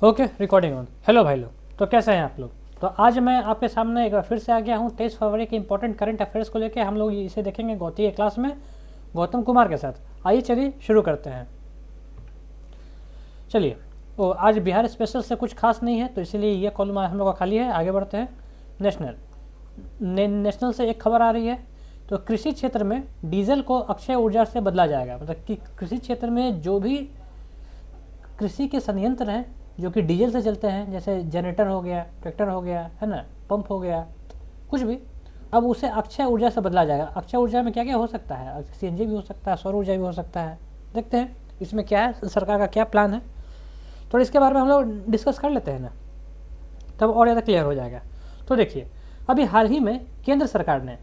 Okay, recording on. Hello भाई लोग, तो कैसे हैं आप लोग। तो आज मैं आपके सामने एक बार फिर से आ गया हूँ 23 फरवरी के इंपॉर्टेंट करंट अफेयर्स को लेकर। हम लोग इसे देखेंगे गौती क्लास में गौतम कुमार के साथ। आइए चलिए शुरू करते हैं। चलिए, वो आज बिहार स्पेशल से कुछ खास नहीं है, तो इसीलिए ये कॉलम हम लोग का खाली है। आगे बढ़ते हैं। नेशनल से एक खबर आ रही है। तो कृषि क्षेत्र में डीजल को अक्षय ऊर्जा से बदला जाएगा। मतलब कि कृषि क्षेत्र में जो भी कृषि के संयंत्र हैं जो कि डीजल से चलते हैं, जैसे जनरेटर हो गया, ट्रैक्टर हो गया, है ना, पंप हो गया, कुछ भी, अब उसे अक्षय ऊर्जा से बदला जाएगा। अक्षय ऊर्जा में क्या क्या हो सकता है? सीएनजी भी हो सकता है, सौर ऊर्जा भी हो सकता है। देखते हैं इसमें क्या है, सरकार का क्या प्लान है। तो इसके बारे में हम लोग डिस्कस कर लेते हैं ना, तब और ज़्यादा क्लियर हो जाएगा। तो देखिए, अभी हाल ही में केंद्र सरकार ने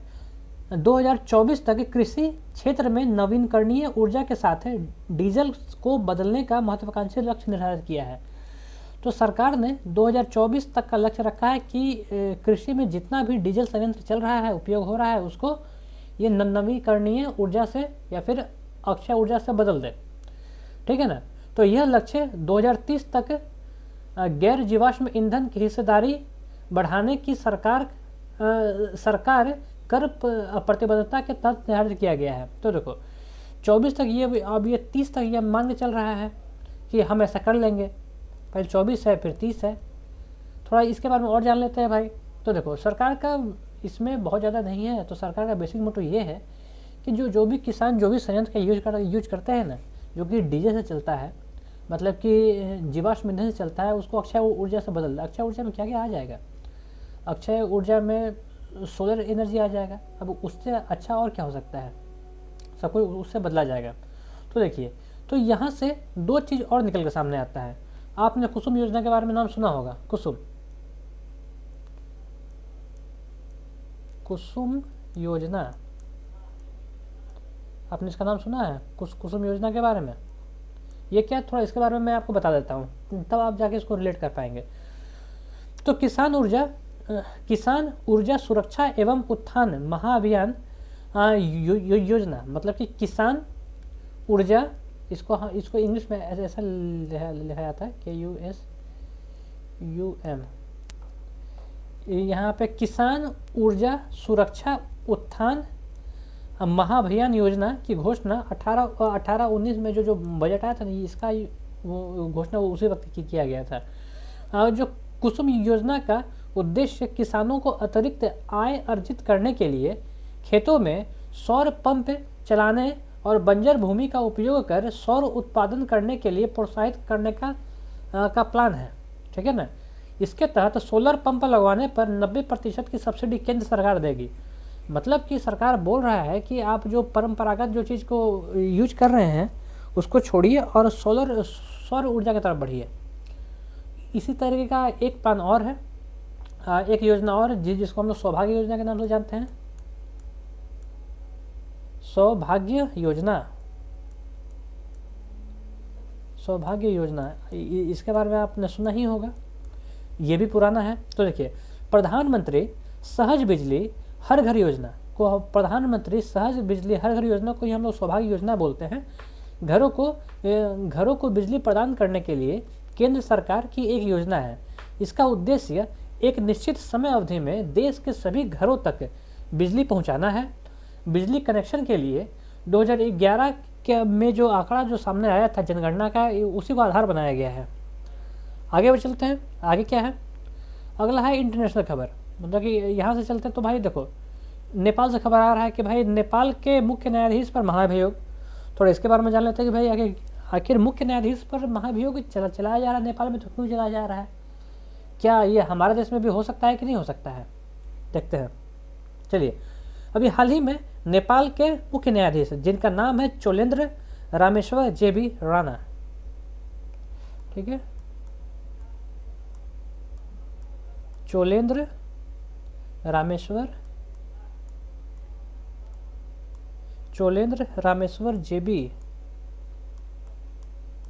2024 तक कृषि क्षेत्र में नवीनकरणीय ऊर्जा के साथ डीजल को बदलने का महत्वाकांक्षी लक्ष्य निर्धारित किया है। तो सरकार ने 2024 तक का लक्ष्य रखा है कि कृषि में जितना भी डीजल संयंत्र चल रहा है, उपयोग हो रहा है, उसको ये नवीकरणीय ऊर्जा से या फिर अक्षय ऊर्जा से बदल दे। ठीक है ना। तो यह लक्ष्य 2030 तक गैर जीवाश्म ईंधन की हिस्सेदारी बढ़ाने की सरकार कर प्रतिबद्धता के तहत निर्धारित किया गया है। तो देखो 24 तक ये, अब ये 30 तक ये मान के चल रहा है कि हम ऐसा कर लेंगे। पहले 24 है, फिर 30 है। थोड़ा इसके बारे में और जान लेते हैं भाई। तो देखो, सरकार का इसमें बहुत ज़्यादा नहीं है। तो सरकार का बेसिक मोटो ये है कि जो भी किसान जो भी संयंत्र का यूज करते हैं ना, जो कि डीजल से चलता है, मतलब कि जीवाश्म ईंधन से चलता है, उसको अक्षय ऊर्जा से बदल दे। अक्षय ऊर्जा में क्या क्या आ जाएगा? अक्षय ऊर्जा में सोलर एनर्जी आ जाएगा। अब उससे अच्छा और क्या हो सकता है? सब कुछ उससे बदला जाएगा। तो देखिए, तो यहाँ से दो चीज़ और निकल के सामने आता है। आपने कुसुम योजना के बारे में नाम सुना होगा। कुसुम योजना, आपने इसका नाम सुना है? कुसुम योजना के बारे में ये क्या, थोड़ा इसके बारे में मैं आपको बता देता हूँ, तब आप जाके इसको रिलेट कर पाएंगे। तो किसान ऊर्जा सुरक्षा एवं उत्थान महाअभियान योजना, मतलब कि किसान ऊर्जा, इसको इंग्लिश में ऐसा लिखा जाता है KUSUM। यहाँ पे किसान ऊर्जा सुरक्षा उत्थान महाअभियान योजना की घोषणा 18-19 में जो बजट आया था, इसका वो घोषणा उसी वक्त किया गया था। जो कुसुम योजना का उद्देश्य किसानों को अतिरिक्त आय अर्जित करने के लिए खेतों में सौर पंप चलाने और बंजर भूमि का उपयोग कर सौर उत्पादन करने के लिए प्रोत्साहित करने का प्लान है। ठीक है ना। इसके तहत सोलर पंप लगवाने पर 90% की सब्सिडी केंद्र सरकार देगी। मतलब कि सरकार बोल रहा है कि आप जो परंपरागत जो चीज़ को यूज कर रहे हैं उसको छोड़िए और सौर ऊर्जा की तरफ बढ़िए। इसी तरीके का एक प्लान और है, एक योजना और जिसको हम लोग सौभाग्य योजना के नाम से जानते हैं। सौभाग्य योजना, इसके बारे में आपने सुना ही होगा, ये भी पुराना है। तो देखिए, प्रधानमंत्री सहज बिजली हर घर योजना को ही हम लोग सौभाग्य योजना बोलते हैं। घरों को बिजली प्रदान करने के लिए केंद्र सरकार की एक योजना है। इसका उद्देश्य एक निश्चित समय अवधि में देश के सभी घरों तक बिजली पहुंचाना है। बिजली कनेक्शन के लिए 2011 में जो आंकड़ा जो सामने आया था जनगणना का, उसी को आधार बनाया गया है। आगे बढ़ चलते हैं। आगे क्या है? अगला है इंटरनेशनल खबर, मतलब कि यहाँ से चलते हैं। तो भाई देखो, नेपाल से खबर आ रहा है कि भाई नेपाल के मुख्य न्यायाधीश पर महाभियोग। थोड़ा इसके बारे में जान लेते हैं कि भाई आखिर मुख्य न्यायाधीश पर महाभियोग चलाया जा रहा है नेपाल में, तो क्यों चलाया जा रहा है? क्या ये हमारे देश में भी हो सकता है कि नहीं हो सकता है? देखते हैं। चलिए, अभी हाल ही में नेपाल के मुख्य न्यायाधीश, जिनका नाम है चोलेन्द्र रामेश्वर JB राणा, ठीक है, चोलेन्द्र रामेश्वर JB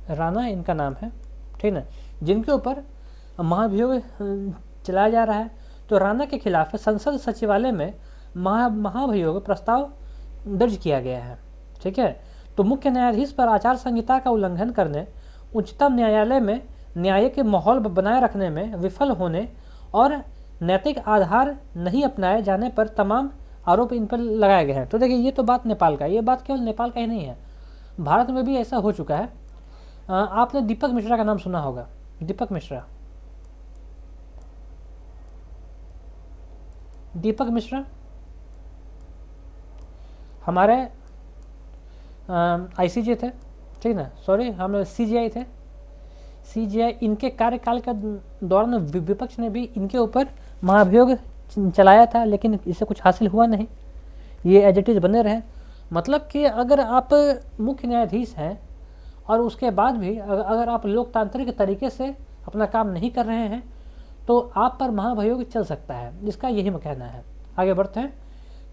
राणा इनका नाम है, ठीक ना, जिनके ऊपर महाभियोग चलाया जा रहा है। तो राणा के खिलाफ संसद सचिवालय में महाभियोग प्रस्ताव दर्ज किया गया है। ठीक है। तो मुख्य न्यायाधीश पर आचार संहिता का उल्लंघन करने उच्चतम न्यायालय में न्यायिक माहौल बनाए रखने में विफल होने और नैतिक आधार नहीं अपनाए जाने पर तमाम आरोप इन पर लगाए गए हैं। तो देखिए, ये तो बात नेपाल का है, ये बात केवल नेपाल का ही नहीं है, भारत में भी ऐसा हो चुका है। आपने दीपक मिश्रा का नाम सुना होगा। दीपक मिश्रा, दीपक मिश्रा हमारे आईसीजे थे, ठीक ना, सॉरी हम सीजीआई थे, सीजीआई। इनके कार्यकाल के दौरान विपक्ष ने भी इनके ऊपर महाभियोग चलाया था, लेकिन इससे कुछ हासिल हुआ नहीं, ये एज इट इज़ बने रहे। मतलब कि अगर आप मुख्य न्यायाधीश हैं और उसके बाद भी अगर आप लोकतांत्रिक तरीके से अपना काम नहीं कर रहे हैं तो आप पर महाभियोग चल सकता है, इसका यही कहना है। आगे बढ़ते हैं।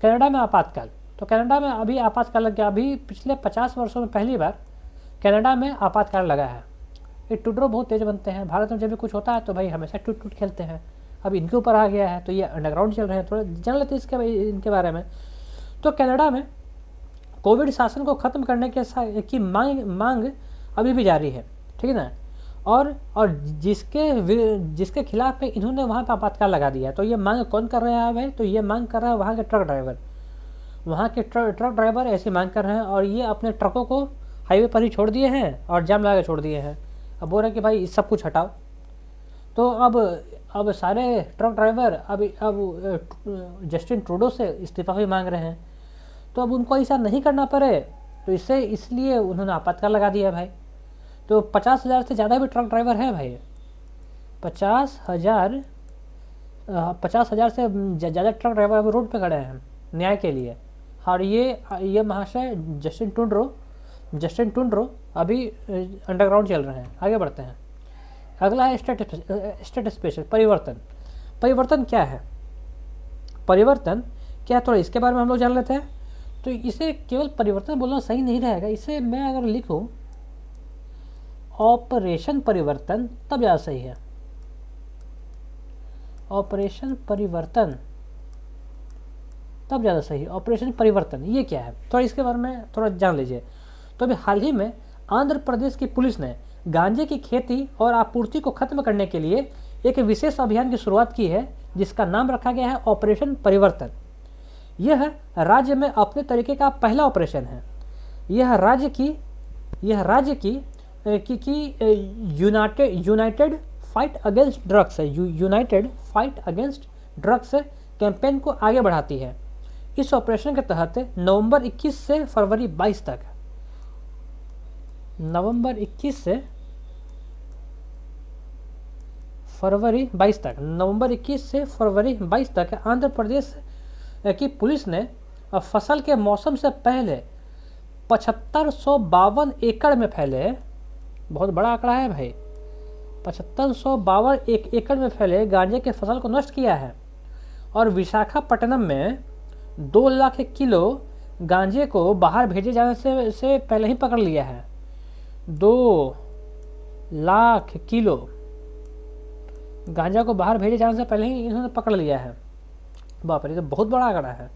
कनाडा में आपातकाल। तो कनाडा में अभी आपातकाल लग गया, अभी पिछले 50 वर्षों में पहली बार कनाडा में आपातकाल लगा है। ये टुडरो बहुत तेज बनते हैं, भारत में जब भी कुछ होता है तो भाई हमेशा टूट टूट खेलते हैं, अब इनके ऊपर आ गया है तो ये अंडरग्राउंड चल रहे हैं। थोड़ा जान लेते हैं इनके बारे में। तो कनाडा में कोविड शासन को ख़त्म करने की मांग अभी भी जारी है, ठीक है ना, और जिसके खिलाफ में इन्होंने वहाँ पर आपातकाल लगा दिया। तो ये मांग कौन कर रहा है भाई? तो ये मांग कर रहा है वहाँ के ट्रक ड्राइवर। वहाँ के ट्रक ड्राइवर ऐसी मांग कर रहे हैं और ये अपने ट्रकों को हाईवे पर ही छोड़ दिए हैं और जाम लगा के छोड़ दिए हैं। अब बोल रहे हैं कि भाई सब कुछ हटाओ। तो अब सारे ट्रक ड्राइवर अब जस्टिन ट्रूडो से इस्तीफा भी मांग रहे हैं। तो अब उनको ऐसा नहीं करना पड़े तो इसलिए उन्होंने आपातकाल लगा दिया भाई। तो 50,000 से ज़्यादा भी ट्रक ड्राइवर हैं भाई, 50,000 से ज़्यादा ट्रक ड्राइवर अभी रोड पे खड़े हैं न्याय के लिए। और ये महाशय जस्टिन टुंड्रो अभी अंडरग्राउंड चल रहे हैं। आगे बढ़ते हैं। अगला है स्टेट स्पेशल परिवर्तन। परिवर्तन क्या है? परिवर्तन क्या है थोड़ा इसके बारे में हम लोग जान लेते हैं। तो इसे केवल परिवर्तन बोलना सही नहीं रहेगा, इसे मैं अगर लिखूं ऑपरेशन परिवर्तन तब ज़्यादा सही है। ऑपरेशन परिवर्तन तब ज़्यादा सही। ऑपरेशन परिवर्तन ये क्या है, थोड़ा इसके बारे में थोड़ा जान लीजिए। तो अभी हाल ही में आंध्र प्रदेश की पुलिस ने गांजे की खेती और आपूर्ति को खत्म करने के लिए एक विशेष अभियान की शुरुआत की है, जिसका नाम रखा गया है ऑपरेशन परिवर्तन। यह राज्य में अपने तरीके का पहला ऑपरेशन है। यह राज्य की यूनाइटेड फाइट अगेंस्ट ड्रग्स है, United fight against drugs campaign को आगे बढ़ाती है। इस ऑपरेशन के तहत नवंबर 21 से फरवरी 22 तक नवंबर 21 से फरवरी 22 तक आंध्र प्रदेश की पुलिस ने फसल के मौसम से पहले 7552 एकड़ में फैले, बहुत बड़ा आंकड़ा है भाई, 7552 एकड़ में फैले गांजे के फसल को नष्ट किया है। और विशाखापट्टनम में 2 लाख किलो गांजे को बाहर भेजे जाने से पहले ही पकड़ लिया है। 2 लाख किलो गांजा को बाहर भेजे जाने से पहले ही इन्होंने पकड़ लिया है। बाप रे, तो बहुत बड़ा आंकड़ा है।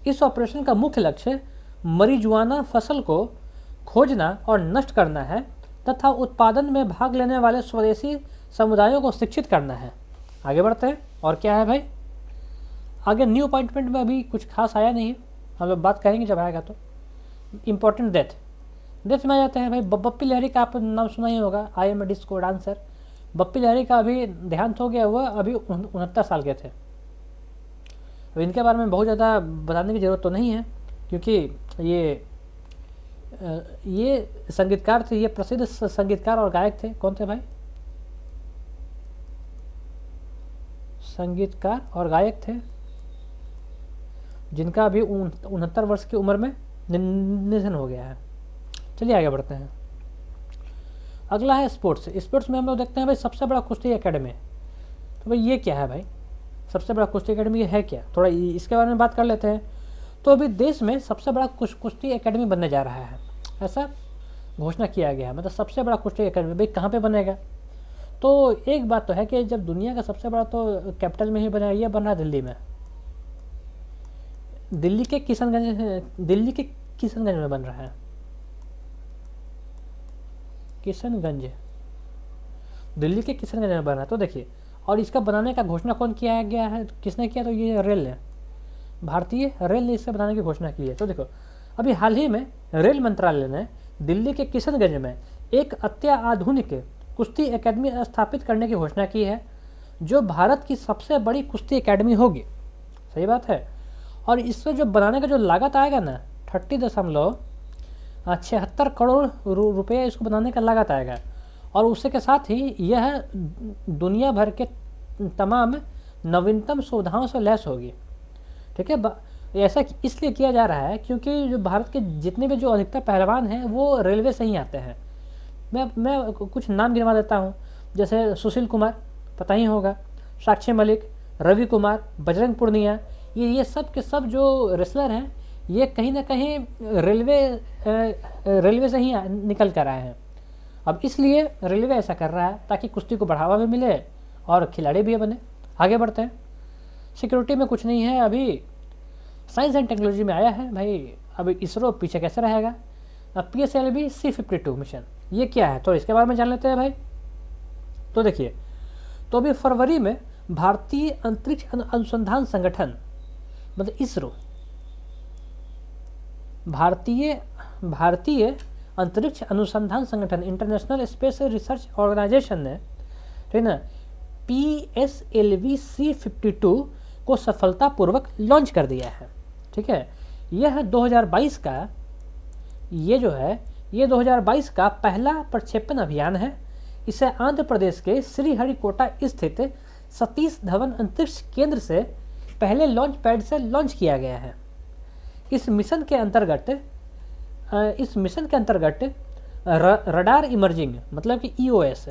इस ऑपरेशन का मुख्य लक्ष्य मरीजुआना फसल को खोजना और नष्ट करना है तथा उत्पादन में भाग लेने वाले स्वदेशी समुदायों को शिक्षित करना है। आगे बढ़ते हैं। और क्या है भाई आगे? न्यू अपॉइंटमेंट में अभी कुछ खास आया नहीं है, हम लोग बात करेंगे जब आएगा। तो इम्पोर्टेंट डेथ में आ जाते हैं भाई। बप्पी लहरी का आप नाम सुना ही होगा, I am a disco dancer. Bappi Lahiri का अभी देहांत हो गया, हुआ अभी 69 साल के थे। अब इनके बारे में बहुत ज़्यादा बताने की ज़रूरत तो नहीं है, क्योंकि ये संगीतकार थे, ये प्रसिद्ध संगीतकार और गायक थे। कौन थे भाई? संगीतकार और गायक थे जिनका अभी 69 वर्ष की उम्र में निधन हो गया है। चलिए आगे बढ़ते हैं। अगला है स्पोर्ट्स। स्पोर्ट्स में हम लोग देखते हैं भाई सबसे बड़ा कुश्ती एकेडमी। तो भाई ये क्या है भाई? सबसे बड़ा कुश्ती एकेडमी है क्या? थोड़ा इसके बारे में बात कर लेते हैं। तो अभी देश में सबसे बड़ा कुश्ती एकेडमी बनने जा रहा है, ऐसा घोषणा किया गया है। मतलब सबसे बड़ा कुश्ती एकेडमी भाई कहाँ पे बनेगा? तो एक बात तो है कि जब दुनिया का सबसे बड़ा तो कैपिटल में ही बना, ये बन रहा है दिल्ली में। दिल्ली के किशनगंज में बन रहा है। किशनगंज दिल्ली के किशनगंज में बना है। तो देखिए, और इसका बनाने का घोषणा कौन किया गया है, किसने किया, तो ये रेल है, भारतीय रेल ने इससे बनाने की घोषणा की है। तो देखो, अभी हाल ही में रेल मंत्रालय ने दिल्ली के किशनगंज में एक अत्याधुनिक कुश्ती एकेडमी स्थापित करने की घोषणा की है, जो भारत की सबसे बड़ी कुश्ती एकेडमी होगी। सही बात है। और इससे जो बनाने का जो लागत आएगा ना, 30.76 करोड़ रुपये इसको बनाने का लागत आएगा। और उसके के साथ ही यह दुनिया भर के तमाम नवीनतम सुविधाओं से लैस होगी। ठीक है, ऐसा इसलिए किया जा रहा है क्योंकि जो भारत के जितने भी जो अधिकतर पहलवान हैं वो रेलवे से ही आते हैं। मैं कुछ नाम गिनवा देता हूँ, जैसे सुशील कुमार, पता ही होगा, साक्षी मलिक, रवि कुमार, बजरंग पूर्णिया, ये सब के सब जो रेसलर हैं ये कहीं ना कहीं रेलवे से ही निकल कर आए हैं। अब इसलिए रेलवे ऐसा कर रहा है ताकि कुश्ती को बढ़ावा भी मिले और खिलाड़ी भी बने। आगे बढ़ते हैं। सिक्योरिटी में कुछ नहीं है, अभी साइंस एंड टेक्नोलॉजी में आया है भाई। अब इसरो पीछे कैसे रहेगा। अब PSLV C-52 मिशन ये क्या है, तो इसके बारे में जान लेते हैं भाई। तो देखिए, तो अभी फरवरी में भारतीय अंतरिक्ष अनुसंधान संगठन मतलब इसरो, भारतीय अंतरिक्ष अनुसंधान संगठन इंटरनेशनल स्पेस रिसर्च ऑर्गेनाइजेशन ने, ठीक ना, PSLV C-52 को सफलतापूर्वक लॉन्च कर दिया है। ठीक है, यह 2022 का ये 2022 का पहला प्रक्षेपण अभियान है। इसे आंध्र प्रदेश के श्रीहरिकोटा स्थित सतीश धवन अंतरिक्ष केंद्र से पहले लॉन्च पैड से लॉन्च किया गया है। इस मिशन के अंतर्गत रडार इमर्जिंग मतलब कि EOS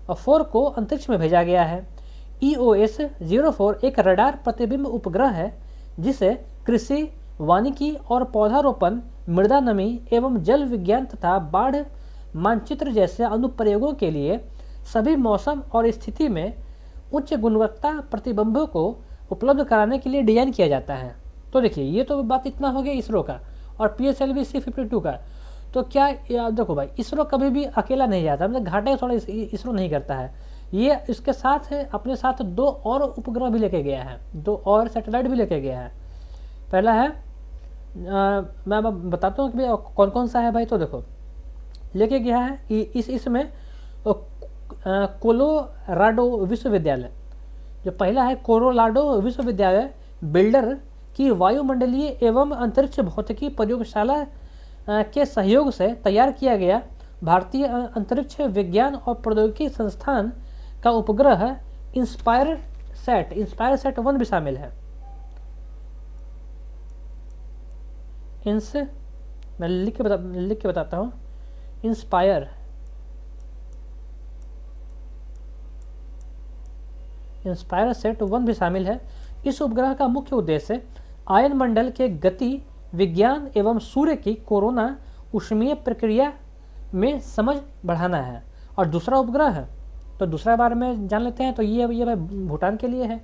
04 को अंतरिक्ष में भेजा गया है। EOS 04 एक रडार प्रतिबिंब उपग्रह है जिसे कृषि, वानिकी और पौधारोपण, मृदा नमी एवं जल विज्ञान तथा बाढ़ मानचित्र जैसे अनुप्रयोगों के लिए सभी मौसम और स्थिति में उच्च गुणवत्ता प्रतिबिंबों को उपलब्ध कराने के लिए डिजाइन किया जाता है। तो देखिए, ये तो बात इतना हो गया इसरो का और PSLV C-52 का। तो क्या देखो भाई, इसरो कभी भी अकेला नहीं जाता, मतलब घाटे थोड़ा इसरो नहीं करता है। ये इसके साथ है, अपने साथ 2 और उपग्रह भी लेके गया है, 2 और सैटेलाइट भी लेके गया है। पहला है मैं बताता हूँ कि कौन कौन सा है भाई। तो देखो, लेके गया है इसमें कोलोराडो विश्वविद्यालय, जो पहला है कोलोराडो विश्वविद्यालय बिल्डर की वायुमंडलीय एवं अंतरिक्ष भौतिकी प्रयोगशाला के सहयोग से तैयार किया गया भारतीय अंतरिक्ष विज्ञान और प्रौद्योगिकी संस्थान का उपग्रह इंस्पायर सेट 1 भी शामिल है। मैं लिख के बताता हूँ। इंस्पायर सेट 1 भी शामिल है। इस उपग्रह का मुख्य उद्देश्य आयन मंडल के गति विज्ञान एवं सूर्य की कोरोना ऊष्मीय प्रक्रिया में समझ बढ़ाना है। और दूसरा उपग्रह है, तो दूसरा बारे में जान लेते हैं। तो ये भाई भूटान के लिए है।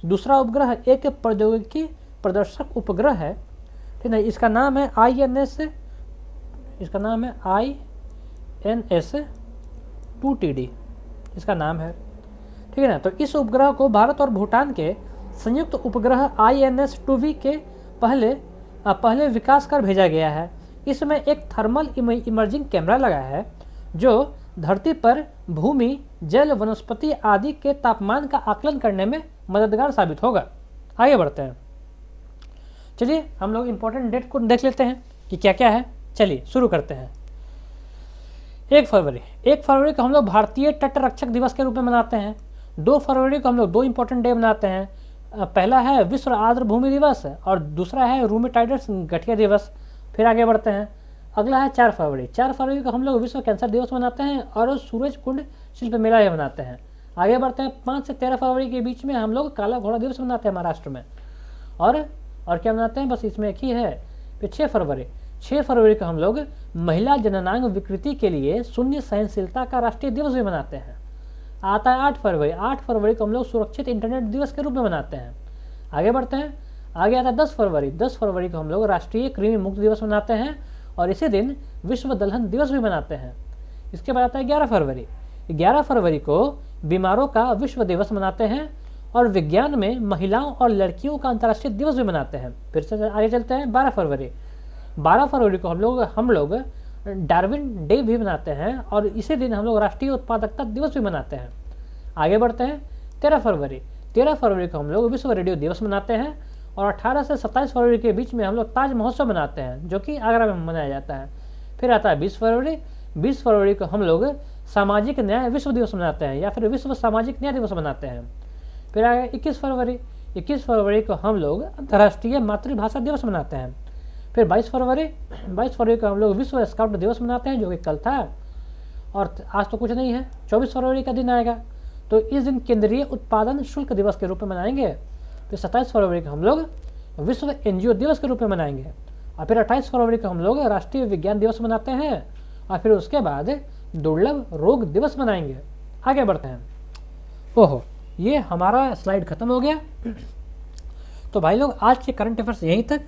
दूसरा उपग्रह एक प्रौद्योगिकी प्रदर्शक उपग्रह है, ठीक है। इसका नाम है INS 2TD इसका नाम है, ठीक है ना। तो इस उपग्रह को भारत और भूटान के संयुक्त उपग्रह INS 2V के पहले विकास कर भेजा गया है। इसमें एक थर्मल इमर्जिंग कैमरा लगा है जो धरती पर भूमि, जल, वनस्पति आदि के तापमान का आकलन करने में मददगार साबित होगा। आगे बढ़ते हैं। चलिए हम लोग इम्पोर्टेंट डेट को देख लेते हैं कि क्या क्या है। चलिए शुरू करते हैं। 1 फरवरी को हम लोग भारतीय तटरक्षक दिवस के रूप में मनाते हैं। 2 फरवरी को हम लोग 2 इंपॉर्टेंट डे मनाते हैं। पहला है विश्व आर्द्र भूमि दिवस और दूसरा है रूमेटाइडस गठिया दिवस। फिर आगे बढ़ते हैं। अगला है 4 फरवरी को हम लोग विश्व कैंसर दिवस मनाते हैं और सूरज कुंड शिल्प मेला भी मनाते हैं। आगे बढ़ते हैं। 5 से 13 फरवरी के बीच में हम लोग काला घोड़ा दिवस मनाते हैं महाराष्ट्र में। और क्या मनाते हैं, बस इसमें एक ही है। फिर 6 फरवरी को हम लोग महिला जननांग विकृति के लिए शून्य सहनशीलता का राष्ट्रीय दिवस भी मनाते हैं। आता है 8 फरवरी को हम लोग सुरक्षित इंटरनेट दिवस के रूप में मनाते हैं। आगे बढ़ते हैं। आगे आता है 10 फरवरी को हम लोग राष्ट्रीय कृमि मुक्त दिवस मनाते हैं और इसी दिन विश्व दलहन दिवस भी मनाते हैं। इसके बाद आता है 11 फरवरी। 11 फरवरी को बीमारों का विश्व दिवस मनाते हैं और विज्ञान में महिलाओं और लड़कियों का अंतर्राष्ट्रीय दिवस भी मनाते हैं। फिर से आगे चलते हैं 12 फरवरी। 12 फरवरी को हम लोग डार्विन डे भी मनाते हैं और इसी दिन हम लोग राष्ट्रीय उत्पादकता दिवस भी मनाते हैं। आगे बढ़ते हैं 13 फरवरी। 13 फरवरी को हम लोग विश्व रेडियो दिवस मनाते हैं और 18 से 27 फरवरी के बीच में हम लोग ताज महोत्सव मनाते हैं जो कि आगरा में मनाया जाता है। फिर आता है 20 फरवरी। 20 फरवरी को हम लोग सामाजिक न्याय विश्व दिवस मनाते हैं या फिर विश्व सामाजिक न्याय दिवस मनाते हैं। फिर आ गया 21 फरवरी। 21 फरवरी को हम लोग अंतर्राष्ट्रीय मातृभाषा दिवस मनाते हैं। फिर 22 फरवरी। 22 फरवरी को हम लोग विश्व स्काउट दिवस मनाते हैं जो कि कल था और आज तो कुछ नहीं है। 24 फरवरी का दिन आएगा तो इस दिन केंद्रीय उत्पादन शुल्क दिवस के रूप में मनाएंगे। फिर 27 फरवरी को हम लोग विश्व एनजीओ दिवस के रूप में मनाएंगे और फिर 28 फरवरी को हम लोग राष्ट्रीय विज्ञान दिवस मनाते हैं और फिर उसके बाद दुर्लभ रोग दिवस मनाएंगे। आगे बढ़ते हैं। ओहो, ये हमारा स्लाइड खत्म हो गया। तो भाई लोग आज के करंट अफेयर्स यहीं तक।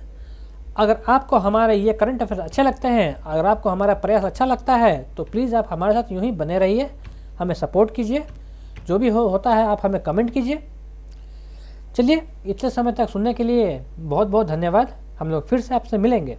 अगर आपको हमारे ये करंट अफेयर्स अच्छे लगते हैं, अगर आपको हमारा प्रयास अच्छा लगता है तो प्लीज़ आप हमारे साथ यूं ही बने रहिए, हमें सपोर्ट कीजिए। जो भी होता है आप हमें कमेंट कीजिए। चलिए, इतने समय तक सुनने के लिए बहुत बहुत धन्यवाद। हम लोग फिर से आपसे मिलेंगे।